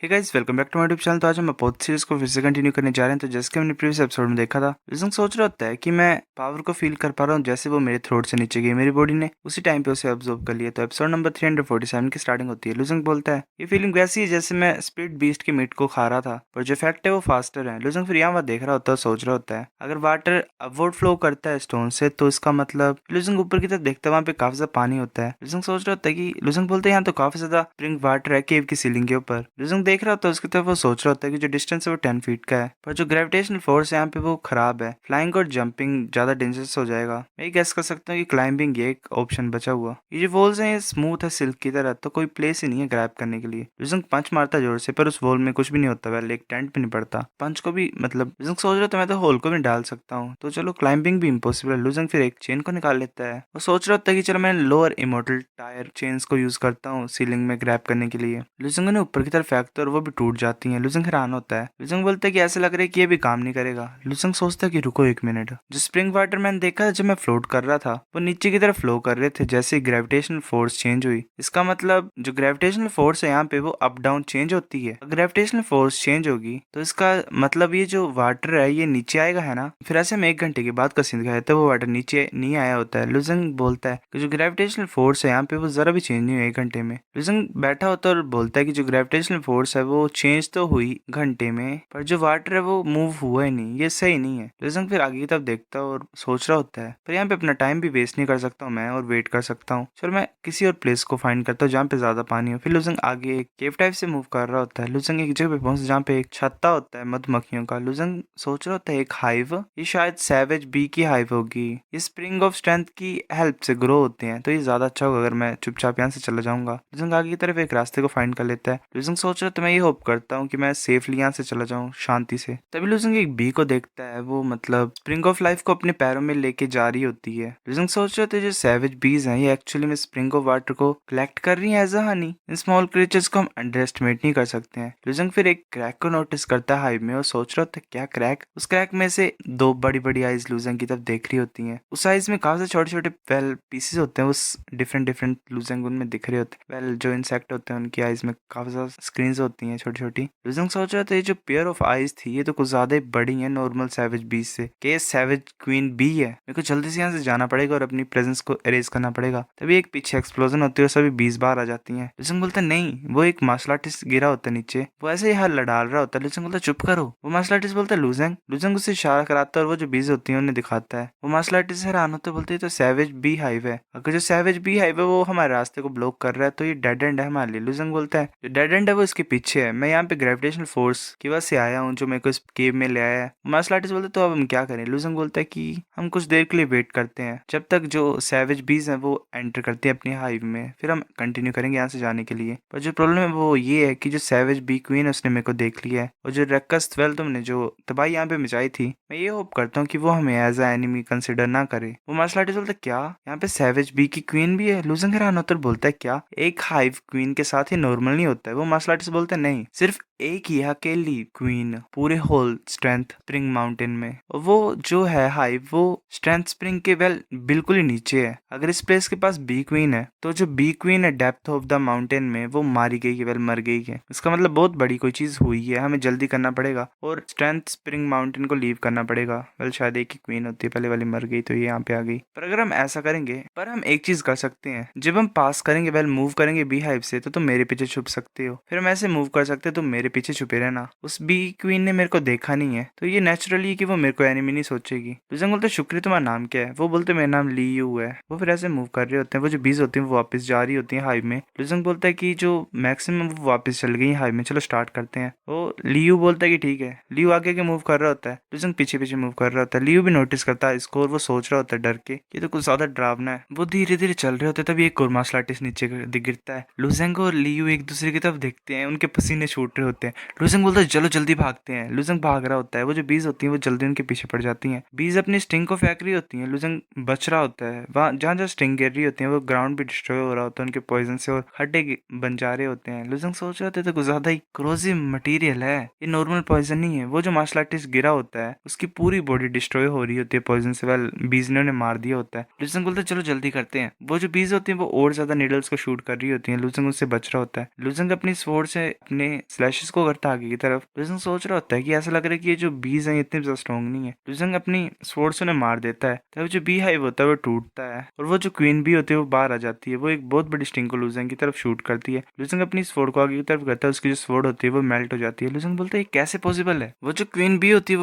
Hey guys, welcome back to my YouTube channel. तो आज हम अपोथ सीरीज को फिर से कंटिन्यू करने जा रहे हैं। तो जैसे कि हमने प्रीवियस एपिसोड में देखा था, लुजंग सोच रहा होता है कि मैं पावर को फील कर पा रहा हूँ जैसे वो मेरे थ्रोट से नीचे गई मेरी बॉडी ने उसी टाइम पे उसे ऑब्जर्व कर लिया। तो एपिसोड नंबर 347 की स्टार्टिंग होती है। लुजंग बोलता है ये फीलिंग वैसी है जैसे मैं स्प्लिट बीस्ट के मीट को खा रहा था, पर जो इफेक्ट है वो फास्टर है। लुजंग फिर यहाँ देख रहा होता है, सोच रहा होता है अगर वाटर अपवर्ड फ्लो करता है स्टोन से तो इसका मतलब लुजंग ऊपर की तरफ देखता है, वहाँ पे काफी ज्यादा पानी होता है। लुजंग सोच रहा होता है कि लुजंग बोलते हैं यहाँ तो काफी ज्यादा स्प्रिंग वाटर है केव की सीलिंग के ऊपर। लुजंग देख रहा होता है उसकी तरफ, वो सोच रहा होता है कि जो डिस्टेंस है वो 10 फीट का है, पर जो ग्रेविटेशनल फोर्स है यहाँ पे वो खराब है। फ्लाइंग और जंपिंग ज्यादा डेंजरस हो जाएगा। मैं गेस कर सकता हूँ कि क्लाइंबिंग ये एक ऑप्शन बचा हुआ। ये जो वॉल्स हैं ये स्मूथ है सिल्क की तरह, तो कोई प्लेस ही नहीं है ग्रैब करने के लिए। लुजंग पंच मारता है जोर से, पर उस वॉल में कुछ भी नहीं होता। वैल एक टेंट भी नहीं पड़ता। पंच को भी मतलब लुजंग सोच रहा था मैं तो होल को भी डाल सकता हूँ, तो चलो क्लाइंबिंग भी इम्पॉसिबल है। लुजंग फिर एक चेन को निकाल लेता है। वो सोच रहा होता है कि चलो मैं लोअर इमोर्टल टायर चेन्स को यूज करता हूँ सीलिंग में ग्रैब करने के लिए। लुजंग ने ऊपर की तरफ फेंकता है और वो भी टूट जाती है। लुजंग हैरान होता है। लुजंग बोलता है कि ऐसा लग रहा है कि ये भी काम नहीं करेगा। लुजंग सोचता है कि रुको एक मिनट, जो स्प्रिंग वाटर मैंने देखा जब मैं फ्लोट कर रहा था वो नीचे की तरफ फ्लो कर रहे थे जैसे ग्रेविटेशनल फोर्स चेंज हुई। इसका मतलब जो ग्रेविटेशनल फोर्स है यहाँ पे वो अप डाउन चेंज होती है। ग्रेविटेशनल फोर्स चेंज होगी तो इसका मतलब ये जो वाटर है ये नीचे आएगा, है ना। फिर ऐसे में 1 घंटे के बाद का सीन दिखाया तो वो वाटर नीचे नहीं आया होता है। लुजंग बोलता है कि जो ग्रेविटेशनल फोर्स है यहाँ पे वो जरा भी चेंज नहीं हुई 1 घंटे में। लुजंग बैठा होता है और बोलता है कि जो ग्रेविटेशनल फोर्स है वो चेंज तो हुई घंटे में, पर जो वाटर है वो मूव हुआ ही नहीं। ये सही नहीं है। लुजंग फिर आगे की तरफ देखता है और सोच रहा होता है पर यहाँ पे अपना टाइम भी वेस्ट नहीं कर सकता हूँ मैं, और वेट कर सकता हूँ। चलो मैं किसी और प्लेस को फाइंड करता हूँ जहाँ पे ज्यादा पानी हो। फिर लुजंग आगे एक केव टाइप से मूव कर रहा होता है। लुजंग एक जगह पे पहुंच जहाँ पे एक छत्ता होता है मधुमक्खियों का। लुजंग सोच रहा होता है एक हाइव, ये शायद सैवेज बी की हाइव होगी। ये स्प्रिंग ऑफ स्ट्रेंथ की हेल्प से ग्रो होते हैं, तो ये ज्यादा अच्छा होगा अगर मैं चुपचाप यहाँ से चला जाऊंगा। लुजंग आगे की तरफ एक रास्ते को फाइंड कर लेता है। लुजंग सोच रहा है तो मैं ये होप करता हूँ कि मैं सेफली यहाँ से चला जाऊँ शांति से। तभी लुजंग एक बी को देखता है, वो मतलब स्प्रिंग ऑफ लाइफ को अपने पैरों में लेके जा रही होती है। लुजंग सोच रहे थे जो सैवेज बीज हैं ये एक्चुअली में स्प्रिंग ऑफ वाटर को कलेक्ट कर रही है एज अ हनी। इन स्मॉल क्रिएचर्स को हम अंडर एस्टिमेट नहीं कर सकते हैं। लुजंग फिर एक क्रैक को नोटिस करता है हाइव में और सोच रहा था क्या क्रैक। उस क्रैक में से दो बड़ी बड़ी आइज लुजंग की तरफ देख रही होती हैं। उस आइज में काफी छोटे छोटे वेल पीसेस होते हैं, उस डिफरेंट डिफरेंट लुजंग उनमें दिख रहे होते हैं। वेल जो इंसेक्ट होते हैं उनकी आइज में काफी ज्यादा स्क्रीन होती हैं छोटी छोटी। लुजंग सोच रहा था ये जो पेयर ऑफ आइज थी ये तो कुछ ज्यादा ही बड़ी है नॉर्मल सैवेज बीज से। कि सैवेज क्वीन बी है। मेरे को जल्दी से यहाँ से जाना पड़ेगा और अपनी प्रेजेंस को एरेज करना पड़ेगा। तभी एक पीछे एक्सप्लोजन होती है और सभी बीज बाहर आ जाती हैं। लुजंग बोलता है नहीं, वो एक मार्शल आर्टिस्ट गिरा होता है नीचे, वो ऐसे ही हाथ लड़ा रहा होता है। लुजंग बोलता है चुप करो। वो मार्शल आर्टिस्ट बोलता है लुजंग। लुजंग उससे इशारा कराता है और वो जो बीज होती है उन्हें दिखाता है। वो मार्शल आर्टिस्ट हैरान होते बोलते है तो सैवेज बी हाइव है। अगर जो सैवेज बी हाइव है वो हमारे रास्ते को ब्लॉक कर रहा है तो ये डेड एंड है हमारे लिए। लुजंग बोलता है जो डेड एंड है वो इसके पीछे है। मैं यहाँ पे ग्रेविटेशनल फोर्स की वजह से आया हूँ जो मेरे को इस केव में ले आया है। मार्शल आर्टिस्ट बोलते तो अब हम क्या करें। लुजंग बोलता है कि हम कुछ देर के लिए वेट करते हैं जब तक जो सैवेज बीज है वो एंटर करते हैं अपनी हाइव में, फिर हम कंटिन्यू करेंगे यहाँ से जाने के लिए। पर जो प्रॉब्लम है वो ये है कि जो सैवेज बी क्वीन है उसने मेरे को देख लिया है, और जो रक्कस 12 तुमने जो तबाही यहाँ पे मचाई थी मैं ये होप करता हूँ कि वो हमें एज अ एनिमी कंसिडर ना करे। वो मार्शल आर्टिस्ट बोलता है क्या यहाँ पे सैवेज बी की क्वीन भी है। लुजंग हैरान होता है बोलता है क्या एक हाइव क्वीन के साथ ही नॉर्मल नहीं होता है। वो मार्शल आर्टिस्ट बोलता है नहीं, सिर्फ एक ही अकेली क्वीन पूरे होल स्ट्रेंथ स्प्रिंग माउंटेन में, और वो जो है हाइव वो स्ट्रेंथ स्प्रिंग के वेल बिल्कुल ही नीचे है। अगर इस प्लेस के पास बी क्वीन है तो जो बी क्वीन है डेप्थ ऑफ द माउंटेन में वो मारी गई है, वेल मर गई है। इसका मतलब बहुत बड़ी कोई चीज हुई है, हमें जल्दी करना पड़ेगा और स्ट्रेंथ स्प्रिंग माउंटेन को लीव करना पड़ेगा। वेल शायद एक ही क्वीन होती है, पहले वाली मर गई तो ये यहाँ पे आ गई। पर अगर हम ऐसा करेंगे, पर हम एक चीज कर सकते हैं, जब हम पास करेंगे वेल मूव करेंगे बी हाइव से तो तुम मेरे पीछे छुप सकते हो, फिर हम ऐसे मूव कर सकते हो तुम मेरे पीछे छुपे रहना। उस बी क्वीन ने मेरे को देखा नहीं है तो ये नेचुरली कि वो मेरे को एनिमी नहीं सोचेगी। लुजंग बोलते शुक्रिया, तुम्हारा नाम क्या है। वो बोलते मेरा नाम ली यू है। वो फिर ऐसे मूव कर रहे होते हैं। वो जो बीज होती हैं वो वापस जा रही होती है हाइव में। लुजंग बोलता है कि जो मैक्सिमम वो वापस चल गई हाइव में, चलो स्टार्ट करते हैं। वो लियू बोलता है कि ठीक है। लियू आगे के मूव कर रहा होता है, लुजंग पीछे पीछे मूव कर रहा होता है। लियू भी नोटिस करता है इसको और वो सोच रहा होता है डर के ये तो कुछ ज्यादा डरावना है। वो धीरे धीरे चल रहे होते तभी एक और मार्शल आर्टिस्ट नीचे गिरता है। लुजंग और लियू एक दूसरे की तरफ देखते हैं, उनके पसीने छूट रहे होते हैं। लुजंग बोलता है चलो जल्दी भागते हैं। लुजंग भाग रहा होता है। वो जो बीज होती हैं वो जल्दी उनके पीछे पड़ जाती हैं। बीज अपनी स्टिंग को फेंक रही होती हैं। लुजंग बच रहा होता है। वहाँ जहाँ जहाँ स्टिंग गिर रही होती है वो ग्राउंड भी डिस्ट्रॉय हो रहा होता है उनके पॉइजन से, और खड्डे बन जा रहे होते हैं। लुजंग सोच रहे होते तो कुछ ज्यादा ही क्रोजिव मटीरियल है, ये नॉर्मल पॉइजन नहीं है। वो जो मार्शल आर्टिस्ट गिरा होता है उसकी पूरी बॉडी डिस्ट्रॉय हो रही होती है पॉइजन से, वेल बीज ने उन्हें मार दिया होता है। लुजंग बोलते चलो जल्दी करते हैं। वो जो बीज होती है वो और ज्यादा नीडल्स को शूट कर रही होती है। लुजंग उससे बच रहा होता है। लुजंग अपनी स्वॉर्ड से अपने स्लैश कोशिश को करता है आगे की तरफ। लुजंग सोच रहा होता है कि ऐसा लग रहा है कि ये जो बीज है इतने ज्यादा स्ट्रॉन्ग नहीं है। लुजंग अपनी स्वॉर्ड से उन्हें मार देता है, तब जो बी हाइव होता है वो टूटता है और वो जो क्वीन बी होती है वो बाहर आ जाती है। वो एक बहुत बड़ी स्टिंग को लुजंग की तरफ शूट करती है। लुजंग अपनी स्वॉर्ड को आगे की तरफ करता है, उसकी जो स्वॉर्ड होती है वो मेल्ट हो जाती है। लुजंग बोलता है ये कैसे पॉसिबल है। वो जो क्वीन बी होती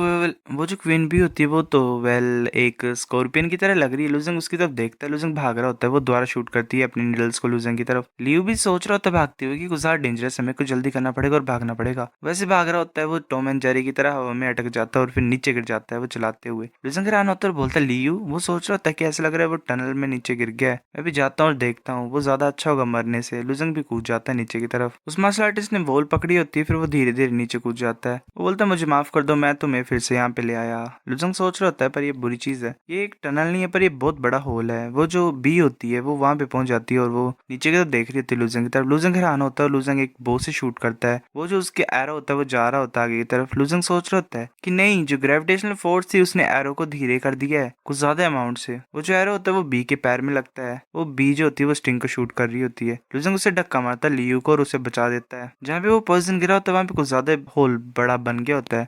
है वो तो वेल एक स्कॉर्पियन की तरह लग रही है। लुजंग उसकी तरफ देखता है, लुजंग भाग रहा होता है, वो दोबारा शूट करती है अपनी निडल्स को लुजंग की तरफ। लियो भी सोच रहा होता है भागते हुए कि कुछ ज्यादा डेंजरस है, हमें कुछ जल्दी करना पड़ेगा और भागना पड़ेगा। वैसे भाग रहा होता है वो टॉम एंड जेरी की तरह हवा में अटक जाता है और फिर नीचे गिर जाता है वो चलाते हुए। लुजंग हैरान होता है और बोलता है लियो। वो सोच रहा होता है कि ऐसा लग रहा है वो टनल में नीचे गिर गया है, मैं भी जाता हूँ और देखता हूँ, वो ज्यादा अच्छा होगा मरने से। लुजंग भी कूद जाता है नीचे की तरफ। उस मार्शल आर्टिस्ट ने बॉल पकड़ी होती है, फिर वो धीरे धीरे नीचे कूद जाता है। वो बोलता है मुझे माफ कर दो, मैं तुम्हें फिर से यहाँ पे ले आया। लुजंग सोच रहा होता है पर ये बुरी चीज है, ये एक टनल नहीं है पर ये बहुत बड़ा होल है। वो जो बी होती है वो वहां पे पहुंच जाती है और वो नीचे की तरफ देख रही होती है लुजंग की तरफ। लुजंग हैरान होता है, लुजंग एक बो से शूट करता है। वो जो उसके एरो होता है वो जा रहा होता है आगे की तरफ। लुजंग सोच रहा होता है कि नहीं, जो ग्रेविटेशनल फोर्स थी उसने एरो को धीरे कर दिया है कुछ ज्यादा अमाउंट से। वो जो एरो होता है वो बी के पैर में लगता है, वो बी जो होती है वो स्टिंग को शूट कर रही होती है। लुजंग उसे धक्का मारता है लियू को और उसे बचा देता है। जहाँ पे वो पॉइजन गिरा होता है वहां पे कुछ ज्यादा होल बड़ा बन गया होता है।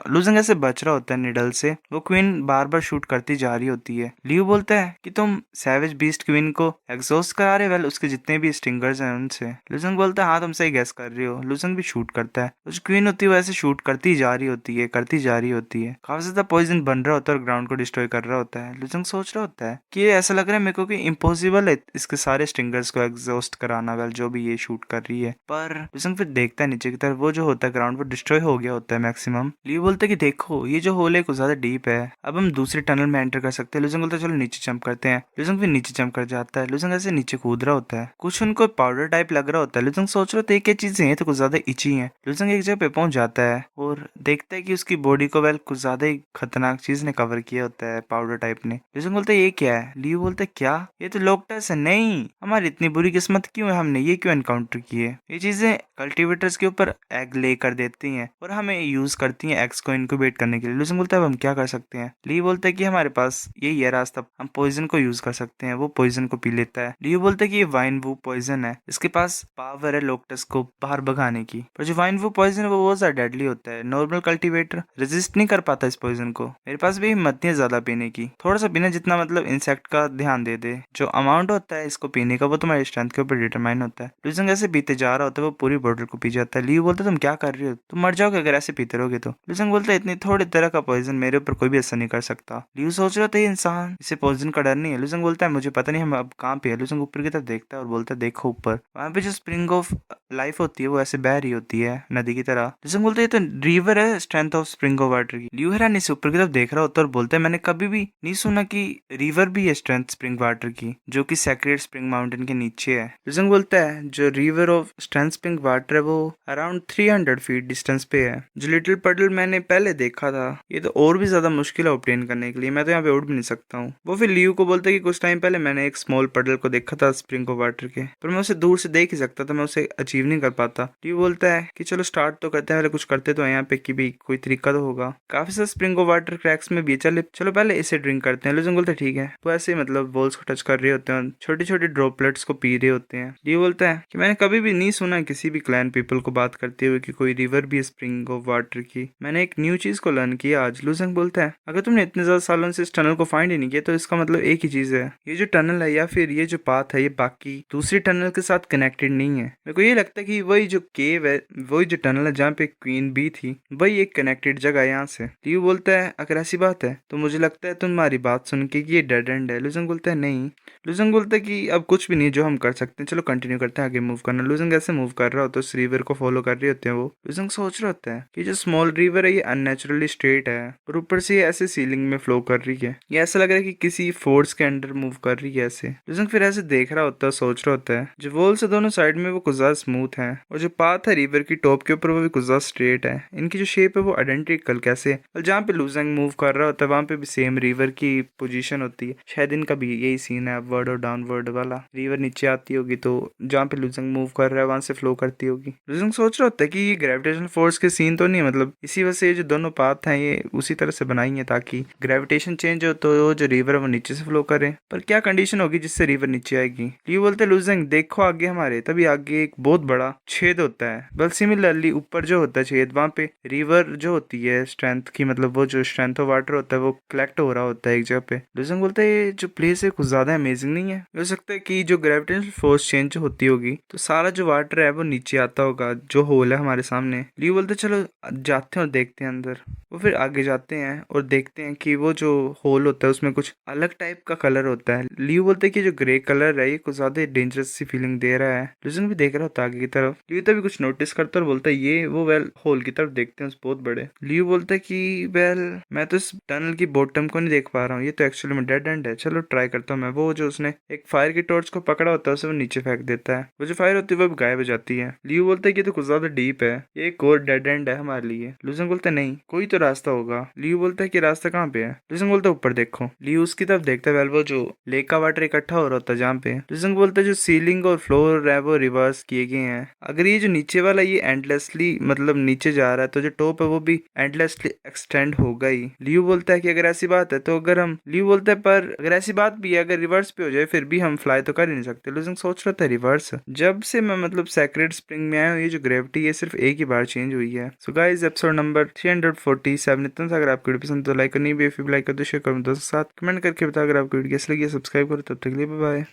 लुजंग ऐसे बच रहा होता है निडल से। वो क्वीन बार बार शूट करती जा रही होती है। लियू बोलता है कि तुम सैवेज बीस्ट क्वीन को एग्जॉस्ट करा रहे, वेल उसके जितने भी स्टिंगर्स हैं उनसे। लुजंग बोलता है हाँ तुम सही गैस कर रहे हो। लुजंग भी शूट करता है। जो क्वीन होती है वो ऐसे शूट करती जा रही होती है, काफी ज्यादा पॉइजन बन रहा होता है और ग्राउंड को डिस्ट्रॉय कर रहा होता है। लुजंग सोच रहा होता है कि ये ऐसा लग रहा है मेरे को कि इम्पॉसिबल है इसके सारे स्टिंगर्स को एग्जॉस्ट कराना, वेल जो भी ये शूट कर रही है। पर लुजंग फिर देखता है नीचे की तरफ, वो जो होता है ग्राउंड वो डिस्ट्रॉय हो गया होता है मैक्सिमम। लियो बोलता है कि देखो ये जो होल है कुछ ज्यादा डीप है, अब हम दूसरे टनल में एंटर कर सकते हैं। लुजंग बोलता है चलो नीचे जंप करते हैं। लुजंग फिर नीचे जंप कर जाता है। लुजंग ऐसे नीचे कूद रहा होता है, कुछ उनको पाउडर टाइप लग रहा होता है। लुजंग सोच रहा होता है क्या चीजें हैं तो कुछ ज्यादा इची हैं। लुजंग एक जगह पे पहुंच जाता है और देखता है कि उसकी बॉडी को वेल कुछ ज्यादा ही खतरनाक चीज ने कवर किया होता है, पाउडर टाइप ने। लुजंग बोलता है ये क्या है। लियो बोलता है क्या, ये तो लोकटस है। नहीं, हमारी इतनी बुरी किस्मत क्यों है, हमने ये क्यों एनकाउंटर किए। ये चीजें कल्टीवेटर्स के ऊपर एग ले कर देती हैं और हमें यूज करती हैं एग्स को इनक्यूबेट करने के लिए। लुजंग बोलता है अब हम क्या कर सकते हैं। लियो बोलता है कि हमारे पास यही है रास्ता, हम पॉइजन को यूज कर सकते हैं। वो पॉइजन को पी लेता है। लियो बोलता है कि ये वाइन वू पॉइजन है, इसके पास पावर है लोकटस को बाहर भगाने की, पर जो वाइन वू पॉइजन है वो बहुत ज्यादा डेडली होता है। नॉर्मल कल्टीवेटर रेजिस्ट नहीं कर पाता इस पॉइजन को। मेरे पास भी हिम्मत नहीं है ज्यादा पीने की, थोड़ा सा पीना जितना मतलब इंसेक्ट का ध्यान दे दे। जो अमाउंट होता है इसको पीने का वो तुम्हारी स्ट्रेंथ के ऊपर डिटरमाइन होता है। लुजंग ऐसे पीते जा रहा होता है, वो पूरी बोतल को पी जाता है। लियो बोलता है तुम क्या कर रही हो, तुम मर जाओगे अगर ऐसे पीते रहोगे तो। लुजंग बोलता है इतनी थोड़ी तरह का पॉइजन मेरे ऊपर कोई भी असर नहीं कर सकता। लियो सोच रहा था ये इंसान, इसे पॉइजन का डर नहीं है। लुजंग बोलता है मुझे पता नहीं हम अब कहाँ पे है। लुजंग ऊपर की तरफ देखता है और बोलता है देखो ऊपर, वहां पे जो स्प्रिंग ऑफ लाइफ होती है वो ऐसे बह रही होती है नदी की तरह। लुजंग बोलता है ये तो रिवर है strength of spring of water की। लियो हैरानी से ऊपर की तरफ देख रहा होता है और बोलता है मैंने कभी भी नहीं सुना कि रिवर भी है स्ट्रेंथ स्प्रिंग वाटर की, जो कि सेक्रेड स्प्रिंग माउंटेन के नीचे है। लुजंग बोलता है जो river of strength spring water है वो अराउंड 300 फीट डिस्टेंस पे है। जो लिटिल पडल मैंने पहले देखा था ये तो और भी ज्यादा मुश्किल है ऑब्टेन करने के लिए, मैं तो यहाँ पे उड़ भी नहीं सकता हूँ। वो फिर लियो को बोलता है कि कुछ टाइम पहले मैंने एक स्मॉल पडल को देखा था स्प्रिंग ऑफ वाटर के, पर मैं उसे दूर से देख ही सकता था, मैं उसे अचीव नहीं कर पाता। लियो बोलता है कि चलो स्टार्ट तो करते हैं, पहले कुछ करते तो यहाँ पे कि भी कोई तरीका तो होगा। काफी सारे स्प्रिंग ऑफ वाटर क्रैक्स में भी चलो पहले इसे ड्रिंक करते हैं। लुजंग बोलता है ठीक है। वो ऐसे मतलब बॉल्स को टच कर रहे होते हैं, छोटी छोटी ड्रॉपलेट्स को पी रहे होते हैं। लियो बोलता है कि मैंने कभी भी नहीं सुना किसी भी क्लैन पीपल को बात करते हुए कि कोई रिवर भी स्प्रिंग ऑफ वाटर की, मैंने एक न्यू चीज को लर्न किया आज। लुजंग बोलता है अगर तुमने इतने ज्यादा सालों से इस टनल को फाइंड ही नहीं किया तो इसका मतलब एक ही चीज है, ये जो टनल है या फिर ये जो पाथ है ये बाकी दूसरी टनल के साथ कनेक्टेड नहीं है। मेरे को ये लगता है कि वही जो केव है, वही जो टनल है जहाँ पे क्वीन बी थी, वही एक कनेक्टेड जगह है यहाँ से। लियो बोलता है अगर ऐसी बात है तो मुझे लगता है तुम्हारी बात सुन के कि ये डेड एंड है। लुजंग बोलता है नहीं। लुजंग बोलता है कि अब कुछ भी नहीं जो हम कर सकते हैं, चलो कंटिन्यू करते हैं आगे मूव करना। लुजंग ऐसे मूव कर रहा होता है, उस रिवर को फॉलो कर रहे होते हैं। वो लुजंग सोच रहा होता है कि जो स्मॉल रिवर है ये अननेचुरली स्ट्रेट है और ऊपर से ये ऐसे सीलिंग में फ्लो कर रही है, ये ऐसा लग रहा है कि किसी फोर्स के अंडर मूव कर रही है ऐसे। लुजंग फिर ऐसे देख रहा होता है, सोच रहा होता है जो वॉल्स है दोनों साइड में वो कुछ ज्यादा स्मूथ है और जो पाथ है रिवर की टॉप के ऊपर वो भी कुछ ज्यादा स्ट्रेट है। इनकी जो शेप है वो आइडेंटिकल कैसे, और जहाँ पे लुजंग मूव कर रहा होता है वहां पे भी सेम रिवर की पोजीशन होती है। शायद इनका भी यही सीन है अपवर्ड और डाउनवर्ड वाला, रिवर नीचे आती होगी तो जहाँ पे लुजंग मूव कर रहा है वहां से फ्लो करती होगी। लुजंग सोच रहा होता है कि ये ग्रेविटेशनल फोर्स के सीन तो नहीं है, मतलब इसी वजह से ये जो दोनों पाथ हैं ये उसी तरह से बनाई है ताकि ग्रेविटेशन चेंज हो तो जो रिवर है वो नीचे से फ्लो करे। पर क्या कंडीशन होगी जिससे रिवर नीचे आएगी। ये बोलते लुजंग देखो आगे हमारे, तभी आगे एक बहुत बड़ा छेद होता है। बल सिमिलरली ऊपर जो होता है छेद, वहाँ पे रिवर जो होती है स्ट्रेंथ की, मतलब वो जो स्ट्रेंथ ऑफ वाटर होता है वो कलेक्ट हो रहा होता है एक जगह पे। लुजंग बोलता है ये जो प्लेस है कुछ ज्यादा अमेजिंग नहीं है? हो सकता है कि जो ग्रेविटेशनल फोर्स चेंज होती होगी तो सारा जो वाटर है वो नीचे आता होगा, जो होल है हमारे सामने। लियो बोलते हैं चलो जाते हैं और देखते हैं अंदर। वो फिर आगे जाते हैं और देखते हैं कि वो जो होल होता है उसमें कुछ अलग टाइप का कलर होता है। लियो बोलते हैं कि जो ग्रे कलर है ये कुछ ज्यादा डेंजरस सी फीलिंग दे रहा है। लुजंग भी देख रहा होता है आगे की तरफ। लियो तभी कुछ नोटिस करता है और बोलता है ये वो वेल होल की तरफ देखते हैं उस बहुत बड़े। लियो बोलता है कि वेल मैं तो इस टनल की बॉटम को नहीं देख पा रहा हूँ, ये तो एक्चुअली में डेड एंड है, चलो ट्राई करता हूँ मैं। वो जो उसने एक फायर की टॉर्च को पकड़ा होता है उसे वो नीचे फेंक देता है। वो जो फायर होती है वो गायब हो जाती है। लियो बोलता है कि ये तो कुछ ज्यादा डीप है, ये एक और डेड एंड है हमारे लिए। लुजंग बोलता है नहीं, कोई तो रास्ता होगा। लियो बोलता है कि रास्ता कहाँ पे है? लुजंग बोलता है ऊपर देखो। लियो उसकी तरफ देखता है, वेल वो जो लेक का वाटर इकट्ठा हो रहा होता है जहाँ पे। लुजंग बोलता है जो सीलिंग और फ्लोर है वो रिवर्स किए गए हैं। अगर ये जो नीचे वाला ये एंडलेसली मतलब नीचे जा रहा है तो जो टॉप है वो भी एंडलेसली एक्सटेंड होगा ही। लियो बोलता है कि अगर ऐसी बात है तो अगर हम लियो बोलता है पर अगर ऐसी बात भी है, अगर रिवर्स भी हो जाए फिर भी हम फ्लाई तो कर ही नहीं सकते। लुजंग सोच रहा था रिवर्स, जब से मैं मतलब सेक्रेड स्प्रिंग में आया हूँ ये जो ग्रेविटी है सिर्फ एक ही बार चेंज हुई है। सो गाइस एपिसोड नंबर 347 इतना था। अगर आपको वीडियो पसंद तो लाइक करनी भी, लाइक कर दो, शेयर करो दोस्तों के साथ, कमेंट करके बताओ अगर आपको वीडियो कैसी लगी, सब्सक्राइब करो। तब तक के लिए बाय बाय।